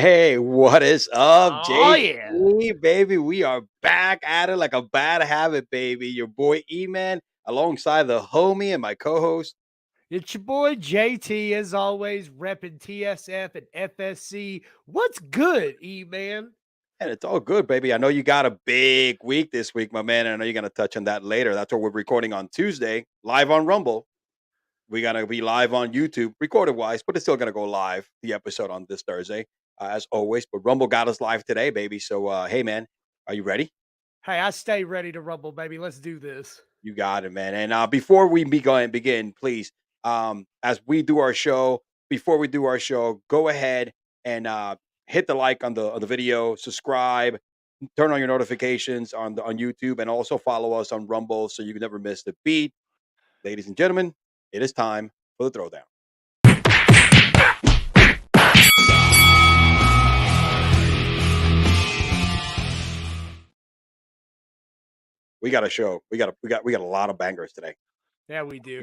Hey, what is up, Oh, yeah. JT, baby? We are back at it like a bad habit, baby. Your boy E-Man, alongside the homie and my co-host. It's your boy JT, as always, repping TSF and FSC. What's good, E-Man? And it's all good, baby. I know you got a big week this week, my man. And I know you're going to touch on that later. That's what we're recording on Tuesday, live on Rumble. We got to be live on YouTube, recorded wise, but it's still going to go live, the episode on this Thursday, as always. But Rumble got us live today, baby. So, hey, man, are you ready? Hey, I stay ready to rumble, baby. Let's do this. You got it, man. And before we begin, please, as we do our show, before we do our show, go ahead and hit the like on the video, subscribe, turn on your notifications on YouTube, and also follow us on Rumble so you can never miss the beat. Ladies and gentlemen, it is time for the throwdown. We got a show. We got a lot of bangers today. Yeah, we do.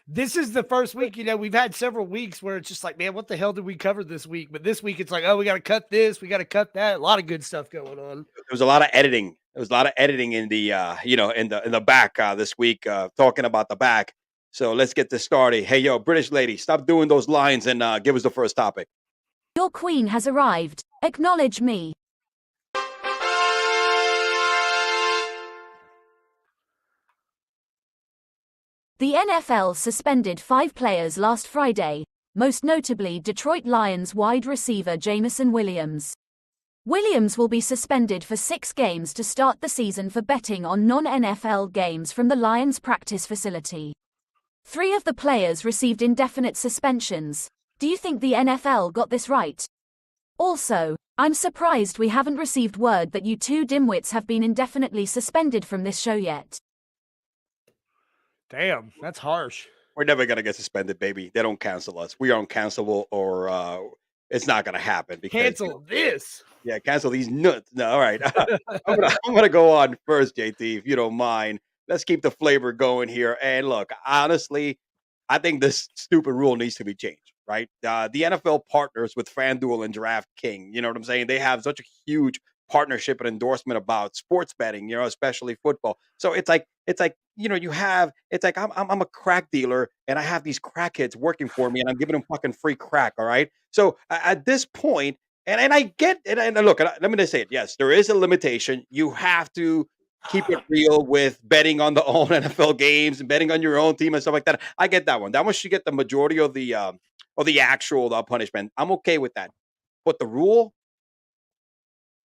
This is the first week, we've had several weeks where it's just like, man, what the hell did we cover this week? But this week it's like, oh, we got to cut this. We got to cut that. A lot of good stuff going on. There was a lot of editing. There was a lot of editing in the in the back this week, talking about the back. So let's get this started. Hey, yo, British lady, stop doing those lines and give us the first topic. Your queen has arrived. Acknowledge me. The NFL suspended 5 players last Friday, most notably Detroit Lions wide receiver Jameson Williams. Williams will be suspended for 6 games to start the season for betting on non-NFL games from the Lions practice facility. 3 of the players received indefinite suspensions. Do you think the NFL got this right? Also, I'm surprised we haven't received word that you 2 dimwits have been indefinitely suspended from this show yet. Damn, that's harsh. We're never gonna get suspended, baby. They don't cancel us. We are uncancelable, or it's not gonna happen. Because, cancel this. Yeah, cancel these nuts. No, all right. I'm gonna go on first, JT, if you don't mind. Let's keep the flavor going here. And look, honestly, I think this stupid rule needs to be changed, right? The NFL partners with FanDuel and DraftKings. You know what I'm saying? They have such a huge partnership and endorsement about sports betting, especially football. So it's like you have it's like I'm a crack dealer and I have these crackheads working for me and I'm giving them fucking free crack. All right. So at this point, and I get it. And look, let me just say it. Yes, there is a limitation. You have to keep it real with betting on the own NFL games and betting on your own team and stuff like that. I get that one. That one should get the majority of the actual punishment. I'm okay with that. But the rule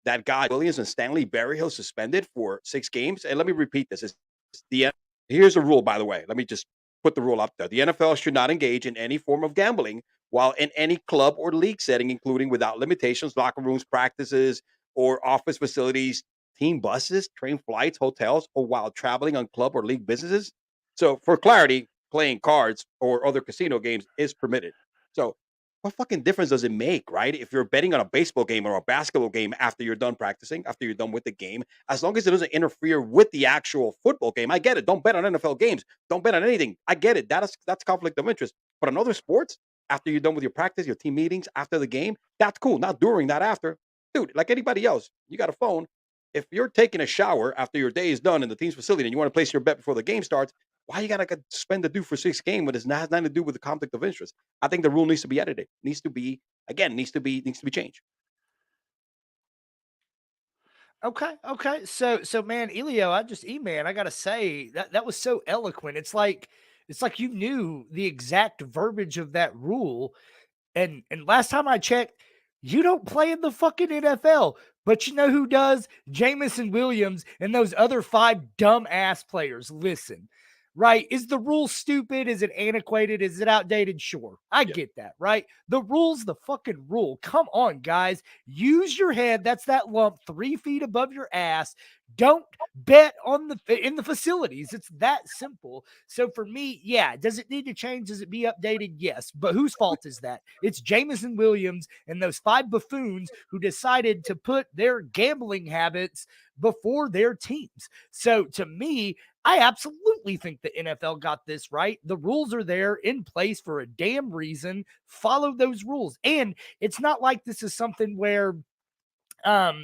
that guy Williams and Stanley Berryhill suspended for 6 games. And let me repeat this: here's the rule, by the way. Let me just put the rule up there. The NFL should not engage in any form of gambling while in any club or league setting, including without limitations, locker rooms, practices, or office facilities, team buses, train flights, hotels, or while traveling on club or league businesses. So, for clarity, playing cards or other casino games is permitted. So, what fucking difference does it make, right? If you're betting on a baseball game or a basketball game after you're done practicing, after you're done with the game, as long as it doesn't interfere with the actual football game, I get it. Don't bet on NFL games. Don't bet on anything. I get it. That's conflict of interest. But on other sports, after you're done with your practice, your team meetings, after the game, that's cool. Not during, not after. Dude, like anybody else, you got a phone. If you're taking a shower after your day is done in the team's facility and you want to place your bet before the game starts, why you gotta spend the due for 6 games when it has nothing to do with the conflict of interest? I think the rule needs to be edited. Needs to be changed. Okay. So man, Elio, I gotta say that was so eloquent. It's like you knew the exact verbiage of that rule. And last time I checked, you don't play in the fucking NFL. But you know who does? Jameson Williams and those other 5 dumbass players. Listen, right? Is the rule stupid? Is it antiquated? Is it outdated? Sure. I get that, right? The rule's the fucking rule. Come on, guys. Use your head. That's that lump 3 feet above your ass. Don't bet in the facilities. It's that simple. So for me, yeah, does it need to change? Does it be updated? Yes. But whose fault is that? It's Jameson Williams and those 5 buffoons who decided to put their gambling habits before their teams. So to me, I absolutely absolutely think the NFL got this right. The rules are there in place for a damn reason. Follow those rules. And it's not like this is something where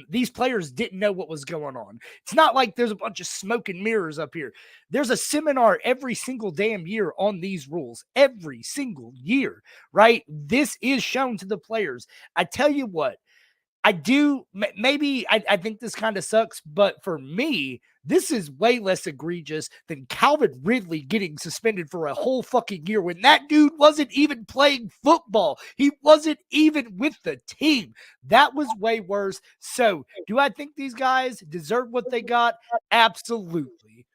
these players didn't know what was going on. It's not like there's a bunch of smoke and mirrors up here. There's a seminar every single damn year on these rules, every single year, right? This is shown to the players. I tell you what, I do. Maybe I think this kind of sucks, but for me, this is way less egregious than Calvin Ridley getting suspended for a whole fucking year when that dude wasn't even playing football. He wasn't even with the team. That was way worse. So, do I think these guys deserve what they got? Absolutely.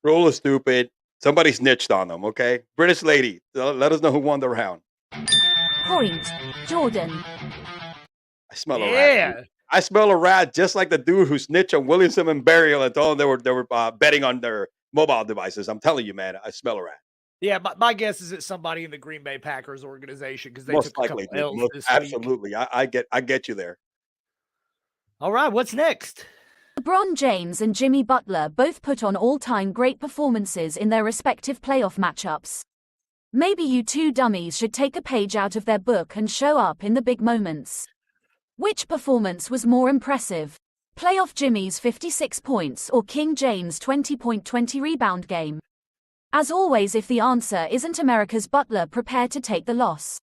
Rule is stupid. Somebody snitched on them, okay? British lady, let us know who won the round. Point. Jordan. I smell a rat. Dude. Yeah. I smell a rat just like the dude who snitched on Williamson and Burial and told them they were betting on their mobile devices. I'm telling you, man, I smell a rat. Yeah, my guess is it's somebody in the Green Bay Packers organization because they Most took a couple likely, dude. L's this week. Absolutely. I get you there. All right, what's next? LeBron James and Jimmy Butler both put on all-time great performances in their respective playoff matchups. Maybe you two dummies should take a page out of their book and show up in the big moments. Which performance was more impressive? Playoff Jimmy's 56 points or King James' 20-point 20-rebound game? As always, if the answer isn't America's Butler, prepare to take the loss.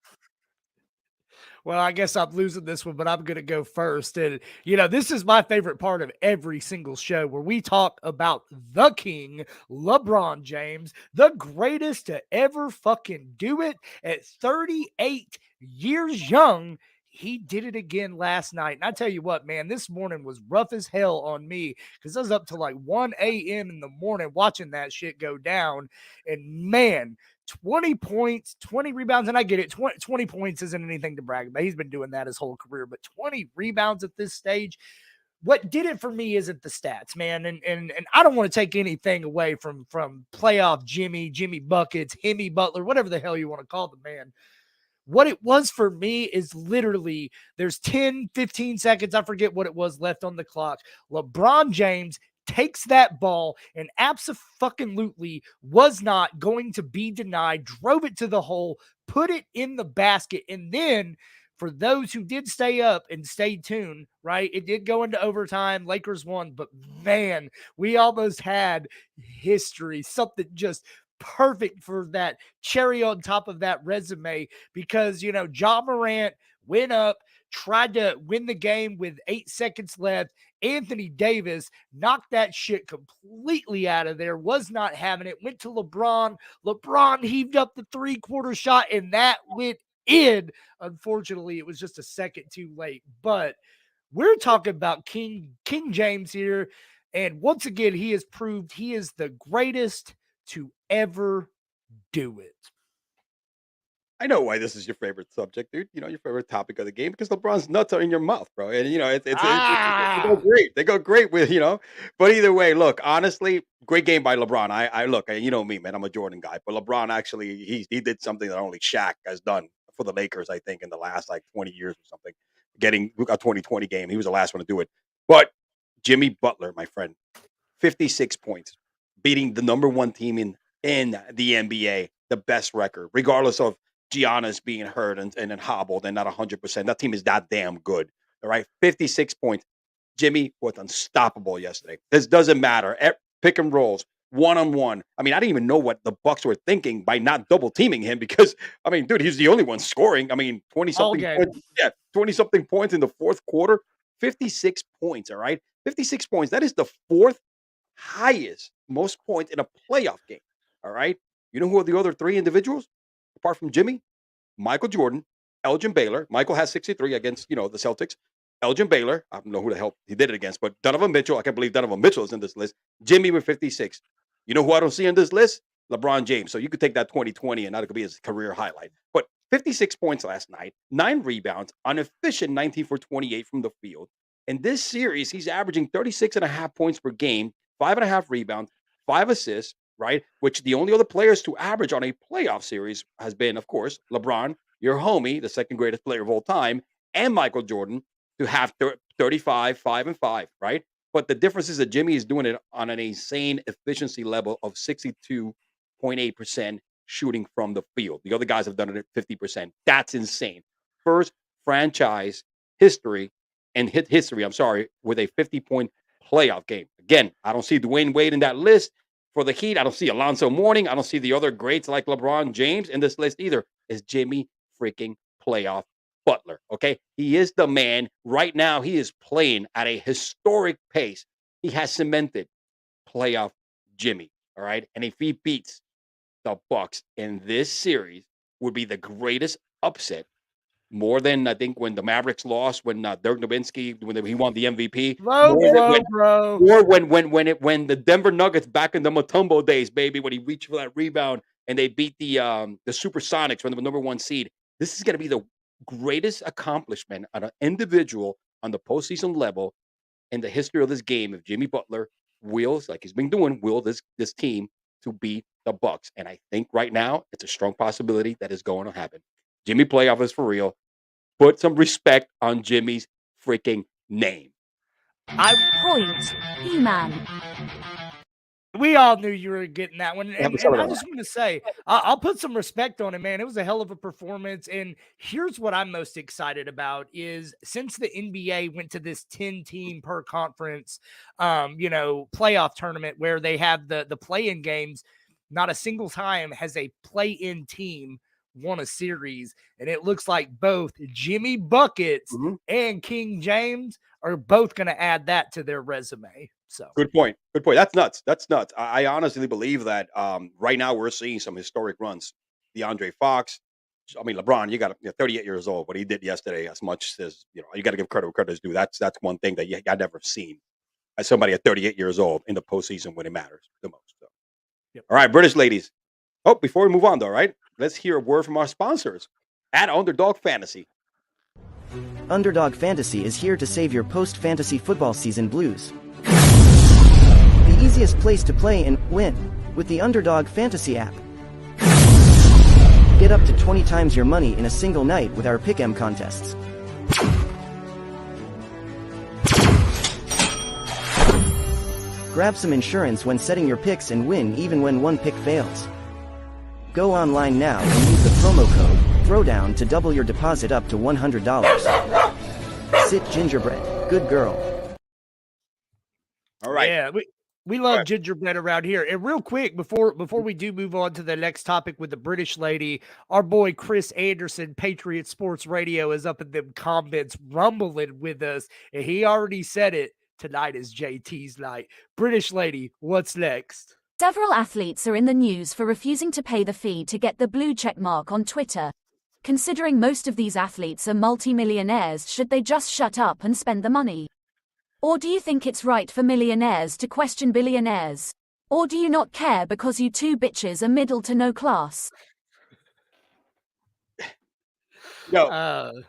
Well, I guess I'm losing this one, but I'm going to go first. And, this is my favorite part of every single show where we talk about the king, LeBron James, the greatest to ever fucking do it at 38 years young. He did it again last night. And I tell you what, man, this morning was rough as hell on me because I was up to like 1 a.m. in the morning watching that shit go down. And man, 20 points, 20 rebounds, and I get it. 20 points isn't anything to brag about. He's been doing that his whole career, but 20 rebounds at this stage. What did it for me isn't the stats, man. And I don't want to take anything away from playoff Jimmy Buckets, Himmy Butler, whatever the hell you want to call the man. What it was for me is literally there's 10, 15 seconds, I forget what it was, left on the clock. LeBron James takes that ball and absolutely was not going to be denied, drove it to the hole, put it in the basket. And then for those who did stay up and stay tuned, right, it did go into overtime. Lakers won, but man, we almost had history, something just perfect for that cherry on top of that resume because, Ja Morant went up, tried to win the game with 8 seconds left. Anthony Davis knocked that shit completely out of there, was not having it, went to LeBron. LeBron heaved up the 3-quarter shot, and that went in. Unfortunately, it was just a second too late. But we're talking about King James here. And once again, he has proved he is the greatest to ever do it. I know why this is your favorite subject, dude. Your favorite topic of the game because LeBron's nuts are in your mouth, bro. And they go great. They go great with. But either way, look, honestly, great game by LeBron. I look, you know me, man. I'm a Jordan guy, but LeBron actually he did something that only Shaq has done for the Lakers, I think, in the last like 20 years or something. Getting a 2020 game, he was the last one to do it. But Jimmy Butler, my friend, 56 points, beating the number one team in the NBA, the best record, regardless of Giannis being hurt and hobbled and not 100%. That team is that damn good. All right. 56 points. Jimmy was unstoppable yesterday. This doesn't matter. Pick and rolls, one-on-one. I mean, I didn't even know what the Bucks were thinking by not double teaming him because, I mean, dude, he's the only one scoring. I mean, 20-something points. Yeah, 20-something points in the fourth quarter. 56 points, all right? 56 points. That is the fourth highest most points in a playoff game, all right? You know who are the other three individuals? Apart from Jimmy, Michael Jordan, Elgin Baylor. Michael has 63 against, the Celtics. Elgin Baylor, I don't know who the hell he did it against, but Donovan Mitchell, I can't believe Donovan Mitchell is in this list. Jimmy with 56. You know who I don't see in this list? LeBron James. So you could take that 2020 and that could be his career highlight. But 56 points last night, 9 rebounds, an efficient 19 for 28 from the field. In this series, he's averaging 36.5 points per game, 5.5 rebounds, 5 assists, right? Which the only other players to average on a playoff series has been, of course, LeBron, your homie, the second greatest player of all time, and Michael Jordan to have 35, 5 and 5, right? But the difference is that Jimmy is doing it on an insane efficiency level of 62.8% shooting from the field. The other guys have done it at 50%. That's insane. First franchise history and history, I'm sorry, with a 50-point playoff game. Again, I don't see Dwayne Wade in that list for the Heat. I don't see Alonzo Mourning. I don't see the other greats like LeBron James in this list either. Is Jimmy freaking playoff Butler. Okay. He is the man. Right now, he is playing at a historic pace. He has cemented playoff Jimmy. All right. And if he beats the Bucks in this series, would be the greatest upset. More than I think when the Mavericks lost, when Dirk Nowitzki, when he won the MVP, Bro, or when the Denver Nuggets back in the Mutombo days, baby, when he reached for that rebound and they beat the Supersonics when they were number 1 seed. This is going to be the greatest accomplishment on an individual on the postseason level in the history of this game. If Jimmy Butler wills, like he's been doing, will this team to beat the Bucks. And I think right now it's a strong possibility that is going to happen. Jimmy playoff is for real. Put some respect on Jimmy's freaking name. Point, He-Man. We all knew you were getting that one. And I that. just want to say, I'll put some respect on it, man. It was a hell of a performance. And here's what I'm most excited about is since the NBA went to this 10-team per conference, playoff tournament where they have the play-in games, not a single time has a play-in team won a series. And it looks like both Jimmy Buckets and King James are both going to add that to their resume. So good point. Good point. That's nuts. That's nuts. I honestly believe that right now we're seeing some historic runs. DeAndre Fox. I mean, LeBron, you got 38 years old. What he did yesterday, as much as you got to give credit where credit is due. That's one thing that I've never seen as somebody at 38 years old in the postseason when it matters the most. So. Yep. All right, British ladies. Oh, before we move on, though, right? Let's hear a word from our sponsors at Underdog Fantasy. Underdog Fantasy is here to save your post-fantasy football season blues. The easiest place to play and win with the Underdog Fantasy app. Get up to 20 times your money in a single night with our Pick'em contests. Grab some insurance when setting your picks and win even when one pick fails. Go online now and use the promo code Throwdown to double your deposit up to $100. Sit gingerbread, good girl. All right. Yeah, we love gingerbread around here. And real quick, before we do move on to the next topic with the British lady, our boy Chris Anderson, Patriot Sports Radio, is up in them comments rumbling with us. And he already said it. Tonight is JT's night. British lady, what's next? Several athletes are in the news for refusing to pay the fee to get the blue check mark on Twitter. Considering most of these athletes are multimillionaires, should they just shut up and spend the money? Or do you think it's right for millionaires to question billionaires? Or do you not care because you two bitches are middle to no class? The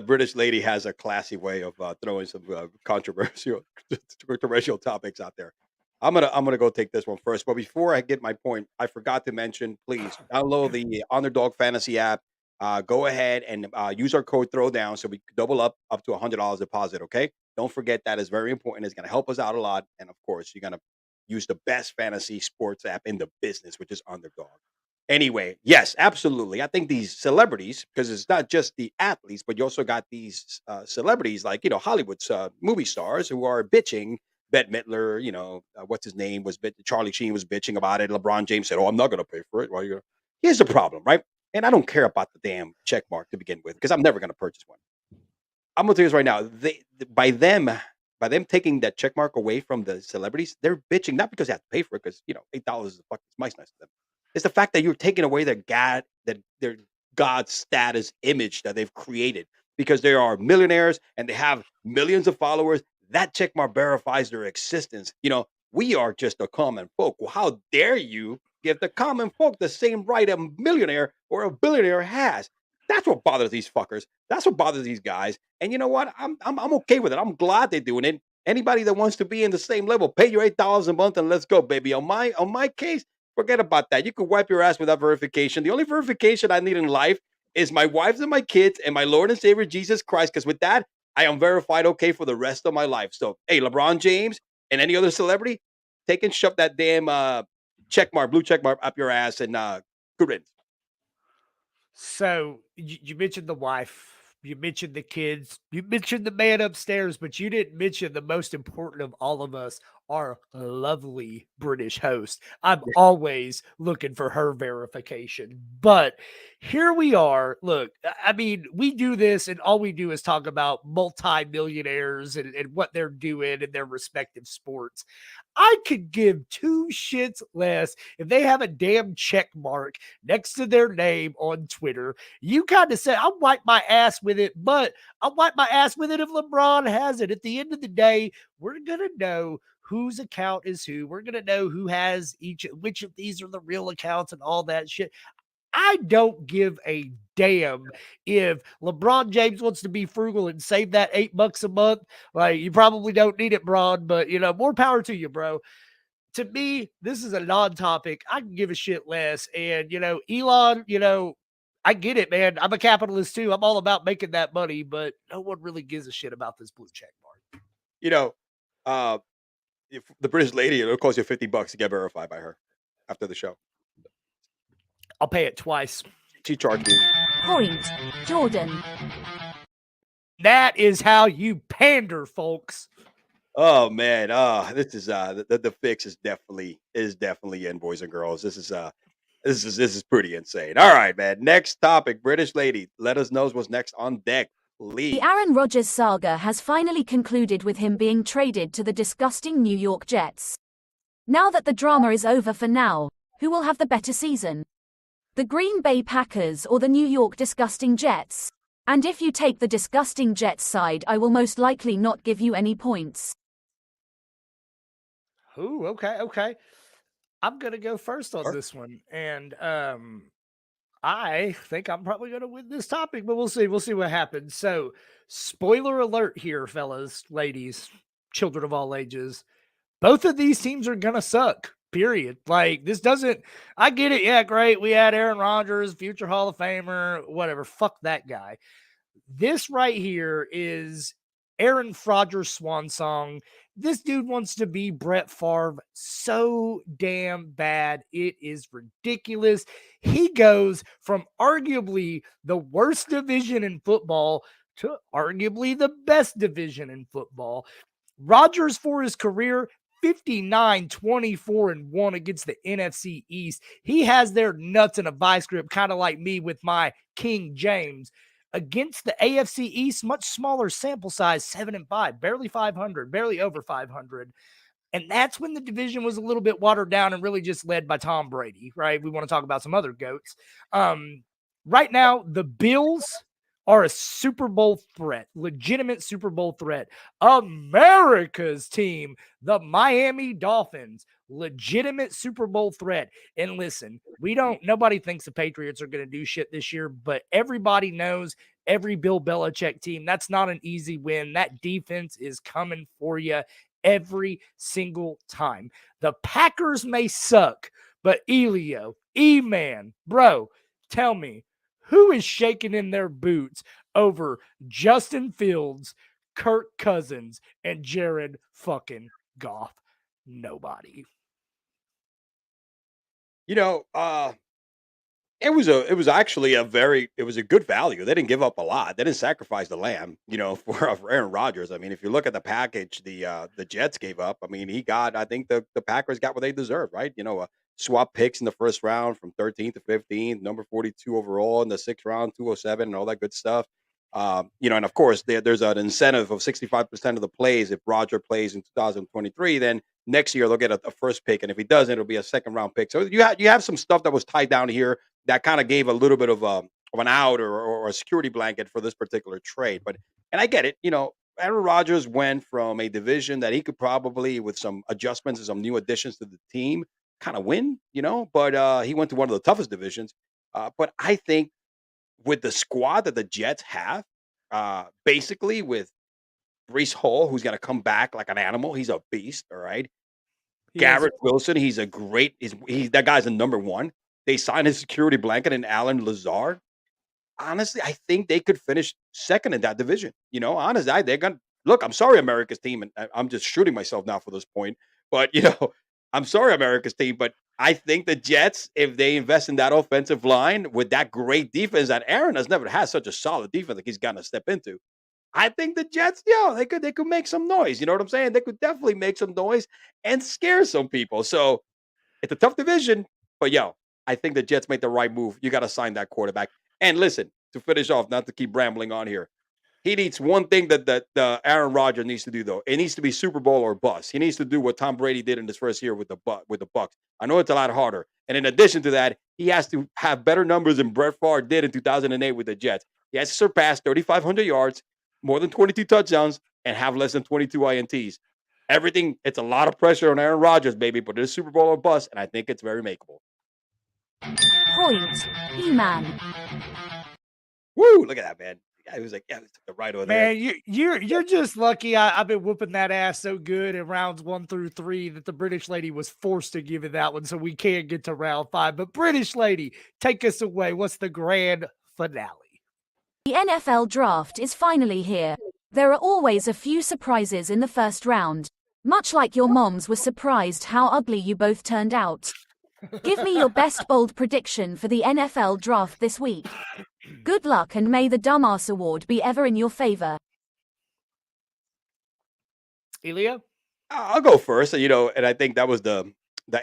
British lady has a classy way of throwing some controversial topics out there. I'm gonna go take this one first. But before I get my point, I forgot to mention, please download the Underdog Fantasy app. Go ahead and use our code Throwdown so we double up to $100 deposit. Okay, don't forget that is very important. It's gonna help us out a lot, and of course, you're gonna use the best fantasy sports app in the business, which is Underdog. Anyway, yes, absolutely. I think these celebrities, because it's not just the athletes, but you also got these celebrities like Hollywood's movie stars who are bitching. Bette Midler, what's his name was Charlie Sheen was bitching about it. LeBron James said, "Oh, I'm not going to pay for it." Well, here's the problem, right? And I don't care about the damn check mark to begin with because I'm never going to purchase one. I'm going to tell you this right now. By them taking that check mark away from the celebrities, they're bitching not because they have to pay for it because $8 is fucking nice to them. It's the fact that you're taking away their God status image that they've created because they are millionaires and they have millions of followers. That check mark verifies their existence. We are just a common folk. Well, how dare you give the common folk the same right a millionaire or a billionaire has? That's what bothers these fuckers. That's what bothers these guys. And you know what? I'm okay with it. I'm glad they're doing it. Anybody that wants to be in the same level, pay your $8 a month and let's go, baby. On my case, forget about that. You could wipe your ass without verification. The only verification I need in life is my wives and my kids and my Lord and Savior Jesus Christ. Because with that, I am verified okay for the rest of my life. So, hey, LeBron James and any other celebrity, take and shove that damn blue check mark up your ass and good riddance. So you mentioned the wife, you mentioned the kids, you mentioned the man upstairs, but you didn't mention the most important of all of us, our lovely British host. I'm always looking for her verification, but here we are. Look, I mean, we do this, and all we do is talk about multi-millionaires and what they're doing in their respective sports. I could give two shits less if they have a damn check mark next to their name on Twitter. You kind of said, I'll wipe my ass with it, but I'll wipe my ass with it if LeBron has it. At the end of the day, we're going to know whose account is who. We're going to know who has which of these are the real accounts and all that shit. I don't give a damn if LeBron James wants to be frugal and save that $8 a month. Like, you probably don't need it, Bron, but more power to you, bro. To me, this is a non-topic. I can give a shit less. And Elon, I get it, man. I'm a capitalist too. I'm all about making that money, but no one really gives a shit about this blue check mark. You know, uh, if the British lady, it'll cost you $50 to get verified by her after the show. I'll pay it twice. She charged me. Point, Jordan. That is how you pander, folks. Oh man, this is the fix is definitely in, boys and girls. This is pretty insane. All right, man. Next topic, British lady. Let us know what's next on deck, please. The Aaron Rodgers saga has finally concluded with him being traded to the disgusting New York Jets. Now that the drama is over for now, who will have the better season? The Green Bay Packers or the New York disgusting Jets? And if you take the disgusting Jets side, I will most likely not give you any points. Ooh, okay. I'm gonna go first on this one, and I think I'm probably gonna win this topic, but we'll see. We'll see what happens. So, spoiler alert here, fellas, ladies, children of all ages. Both of these teams are gonna suck. Period. Like, this doesn't. I get it. Yeah, great. We had Aaron Rodgers, future Hall of Famer, whatever. Fuck that guy. This right here is Aaron Rodgers' swan song. This dude wants to be Brett Favre so damn bad. It is ridiculous. He goes from arguably the worst division in football to arguably the best division in football. Rodgers, for his career, 59-24-1 against the NFC East. He has their nuts in a vice grip, kind of like me with my King James. Against the AFC East, much smaller sample size, 7-5, barely 500, barely over 500. And that's when the division was a little bit watered down and really just led by Tom Brady, right? We want to talk about some other GOATs. Right now, the Bills are a Super Bowl threat, legitimate Super Bowl threat. America's team, the Miami Dolphins, legitimate Super Bowl threat. And listen, nobody thinks the Patriots are going to do shit this year, but everybody knows every Bill Belichick team, that's not an easy win. That defense is coming for you every single time. The Packers may suck, but Elio, E-Man, bro, tell me, who is shaking in their boots over Justin Fields, Kirk Cousins, and Jared fucking Goff? Nobody. It was actually a good value. They didn't give up a lot. They didn't sacrifice the lamb, for Aaron Rodgers. I mean, if you look at the package the Jets gave up, I mean, I think the Packers got what they deserved, right? Swap picks in the first round from 13th to 15th, number 42 overall in the sixth round, 207, and all that good stuff. And of course, there's an incentive of 65% of the plays. If Roger plays in 2023, then next year they'll get a first pick, and if he doesn't, it'll be a second round pick. So you have some stuff that was tied down here that kind of gave a little bit of an out or a security blanket for this particular trade. And I get it. Aaron Rodgers went from a division that he could probably, with some adjustments and some new additions to the team, kind of win. But he went to one of the toughest divisions. But I think with the squad that the Jets have, basically with Brees Hall, who's going to come back like an animal. He's a beast, all right? Garrett Wilson, he's that guy's a number one. They signed his security blanket in Alan Lazard. honestly, I think they could finish second in that division. Honestly, they're gonna look. I'm sorry, America's team, and I'm just shooting myself now for this point. But I'm sorry, America's team, but I think the Jets, if they invest in that offensive line with that great defense that Aaron has never had such a solid defense like he's gotten to step into. I think the Jets, they could make some noise. You know what I'm saying? They could definitely make some noise and scare some people. So it's a tough division, but I think the Jets make the right move. You got to sign that quarterback. And listen, to finish off, not to keep rambling on here. He needs one thing that Aaron Rodgers needs to do though. It needs to be Super Bowl or bust. He needs to do what Tom Brady did in his first year with the Bucks. I know it's a lot harder. And in addition to that, he has to have better numbers than Brett Favre did in 2008 with the Jets. He has to surpass 3,500 yards, more than 22 touchdowns, and have less than 22 INTs. Everything, it's a lot of pressure on Aaron Rodgers, baby, but it's Super Bowl or bust, and I think it's very makeable. Point. E-Man. Woo! Look at that, man. He was like, took the right over there. Man, you're just lucky. I've been whooping that ass so good in rounds 1 through 3 that the British lady was forced to give it that one, so we can't get to round 5. But British lady, take us away. What's the grand finale? The NFL draft is finally here. There are always a few surprises in the first round. Much like your moms were surprised how ugly you both turned out. Give me your best bold prediction for the NFL draft this week. Good luck and may the Dumbass Award be ever in your favor. Elio? I'll go first. And I think that was the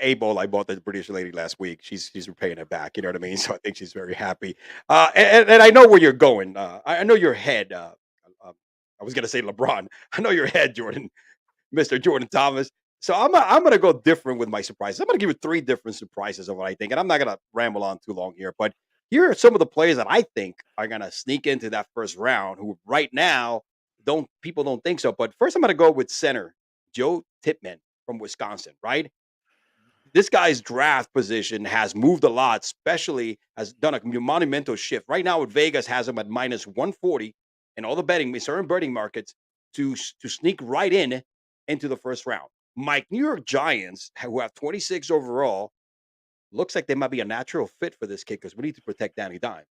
A bowl I bought the British lady last week. She's repaying it back. You know what I mean? So I think she's very happy. And I know where you're going. I know your head. I was gonna say LeBron. I know your head, Jordan, Mr. Jordan Thomas. So I'm gonna go different with my surprises. I'm gonna give you 3 different surprises of what I think, and I'm not gonna ramble on too long here. But here are some of the players that I think are gonna sneak into that first round. Who right now people don't think so. But first, I'm gonna go with center Joe Tippmann from Wisconsin. Right, this guy's draft position has moved a lot, especially has done a monumental shift. Right now, with Vegas has him at minus 140 in all the certain betting markets to sneak right into the first round. My New York Giants, who have 26 overall, looks like they might be a natural fit for this kid because we need to protect Danny Dimes.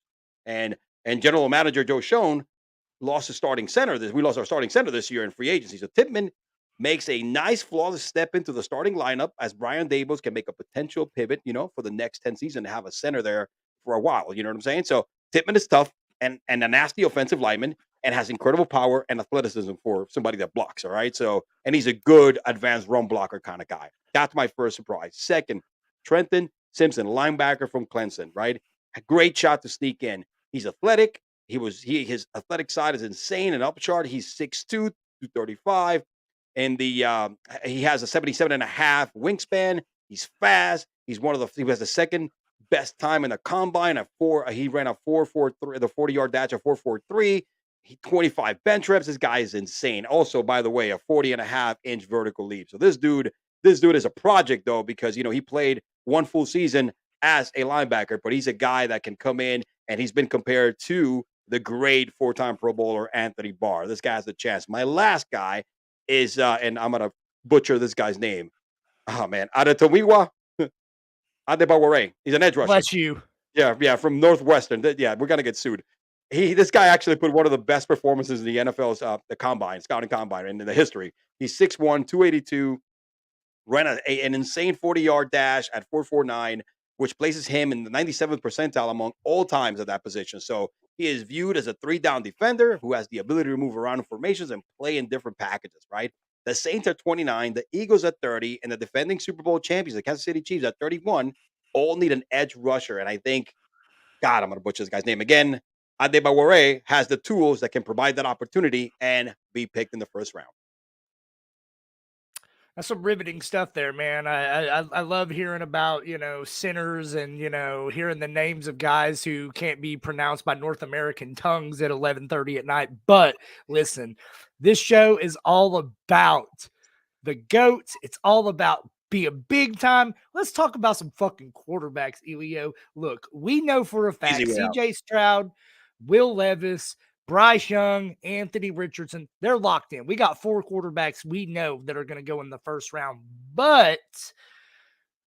And general manager Joe Schoen lost his starting center. We lost our starting center this year in free agency. So Tippmann makes a nice flawless step into the starting lineup as Brian Daboll can make a potential pivot, for the next 10 season to have a center there for a while. You know what I'm saying? So Tippmann is tough and a nasty offensive lineman and has incredible power and athleticism for somebody that blocks. All right. So, and he's a good advanced run blocker kind of guy. That's my first surprise. Second, Trenton Simpson, linebacker from Clemson, right? A great shot to sneak in. He's athletic. His athletic side is insane and upchart. He's 6'2", 235. And he has a 77.5 wingspan. He's fast. He has the second best time in the combine he ran a 4.43, the 40-yard dash at 4.43. 25 bench reps. This guy is insane. Also, by the way, a 40.5-inch vertical leap. So this dude is a project though, because he played one full season as a linebacker, but he's a guy that can come in, and he's been compared to the great 4-time Pro Bowler Anthony Barr. This guy has a chance. My last guy is, and I'm gonna butcher this guy's name. Oh man, Adetomiwa Adebawore. He's an edge rusher. Bless you. Yeah, from Northwestern. Yeah, we're gonna get sued. This guy actually put one of the best performances in the NFL's the scouting combine in the history. He's 6'1", 282, ran an insane 40-yard dash at 4.49, which places him in the 97th percentile among all times at that position. So he is viewed as a 3-down defender who has the ability to move around in formations and play in different packages, right? The Saints are 29, the Eagles at 30, and the defending Super Bowl champions, the Kansas City Chiefs at 31, all need an edge rusher. And I think, God, I'm going to butcher this guy's name again. Adebawore has the tools that can provide that opportunity and be picked in the first round. That's some riveting stuff there, man. I love hearing about, sinners and, hearing the names of guys who can't be pronounced by North American tongues at 11:30 at night. But listen, this show is all about the GOATs. It's all about being big time. Let's talk about some fucking quarterbacks, Elio. Look, we know for a fact CJ Stroud, Will Levis, Bryce Young, Anthony Richardson, they're locked in. We got 4 quarterbacks we know that are going to go in the first round. But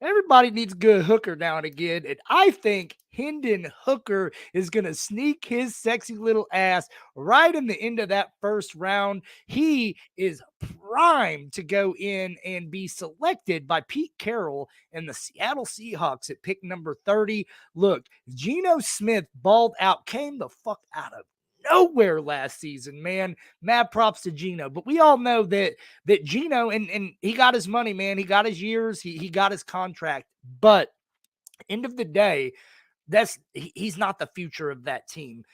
Everybody needs a good hooker now and again. And I think Hendon Hooker is going to sneak his sexy little ass right in the end of that first round. He is primed to go in and be selected by Pete Carroll and the Seattle Seahawks at pick number 30. Look, Geno Smith balled out, came the fuck out of nowhere last season, man. Mad props to Geno. But we all know that Geno, and he got his money, man. He got his years, he got his contract. But end of the day, he's not the future of that team.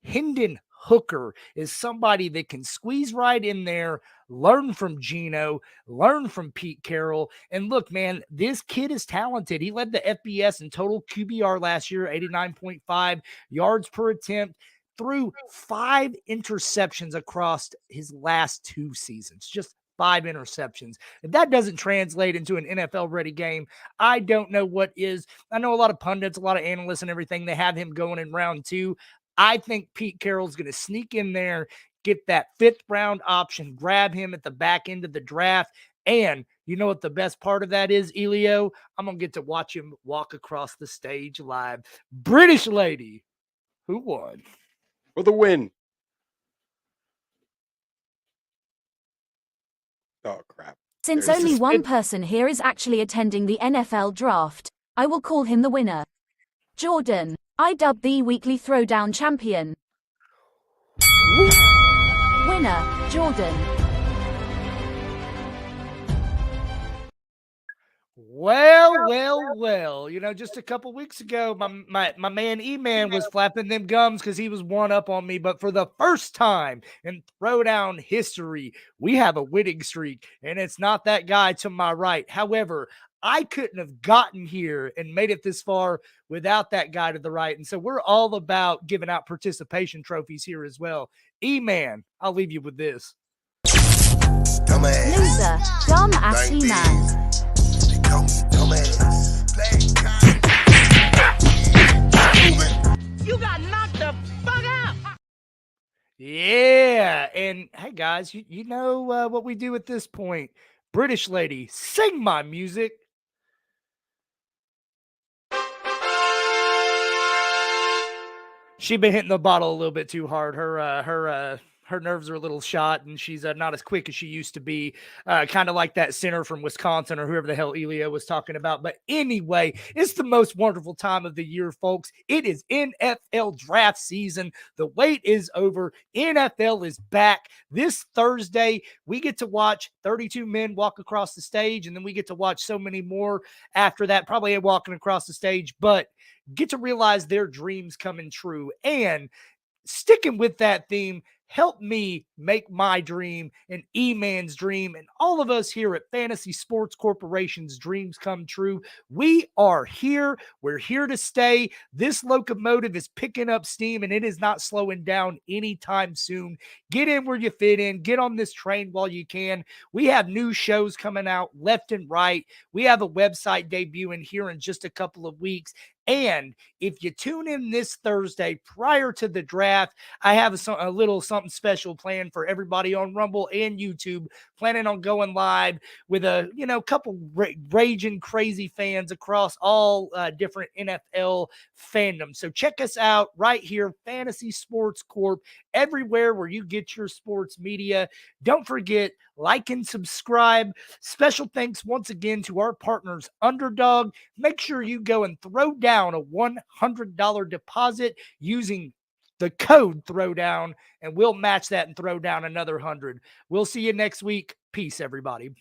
Hendon Hooker is somebody that can squeeze right in there, learn from Geno, learn from Pete Carroll. And look, man, this kid is talented. He led the FBS in total QBR last year, 89.5 yards per attempt, threw 5 interceptions across his last 2 seasons. Just 5 interceptions. If that doesn't translate into an NFL ready game, I don't know what is. I know a lot of pundits, a lot of analysts and everything, they have him going in round 2. I think Pete Carroll's going to sneak in there, get that 5th round option, grab him at the back end of the draft. And you know what the best part of that is, Elio? I'm going to get to watch him walk across the stage live. British lady, who won? For the win. Oh, crap. Since There's only this- one person here is actually attending the NFL draft, I will call him the winner. Jordan, I dub thee Weekly Throwdown champion. Winner, Jordan. Well. You know, just a couple weeks ago, my man E-Man was flapping them gums because he was one up on me. But for the first time in Throwdown history, we have a winning streak, and it's not that guy to my right. However, I couldn't have gotten here and made it this far without that guy to the right. And so we're all about giving out participation trophies here as well. E-Man, I'll leave you with this. Loser, dumb ass E-Man. You got knocked the fuck out. Yeah. And hey, guys, you know what we do at this point. British lady, sing my music. She's been hitting the bottle a little bit too hard. Her nerves are a little shot, and she's not as quick as she used to be. Kind of like that center from Wisconsin or whoever the hell Elio was talking about. But anyway, it's the most wonderful time of the year, folks. It is NFL draft season. The wait is over. NFL is back. This Thursday, we get to watch 32 men walk across the stage, and then we get to watch so many more after that, probably walking across the stage, but get to realize their dreams coming true. And sticking with that theme, help me make my dream and E-Man's dream and all of us here at Fantasy Sports Corporation's dreams come true. We are here. We're here to stay. This locomotive is picking up steam, and it is not slowing down anytime soon. Get in where you fit in. Get on this train while you can. We have new shows coming out left and right. We have a website debuting here in just a couple of weeks. And if you tune in this Thursday prior to the draft, I have a little something special planned for everybody on Rumble and YouTube. Planning on going live with a couple raging crazy fans across all different NFL fandoms. So check us out right here, Fantasy Sports Corp, everywhere where you get your sports media. Don't forget, like and subscribe. Special thanks once again to our partners, Underdog. Make sure you go and throw down a $100 deposit using the code Throwdown, and we'll match that and throw down another 100. We'll see you next week. Peace, everybody.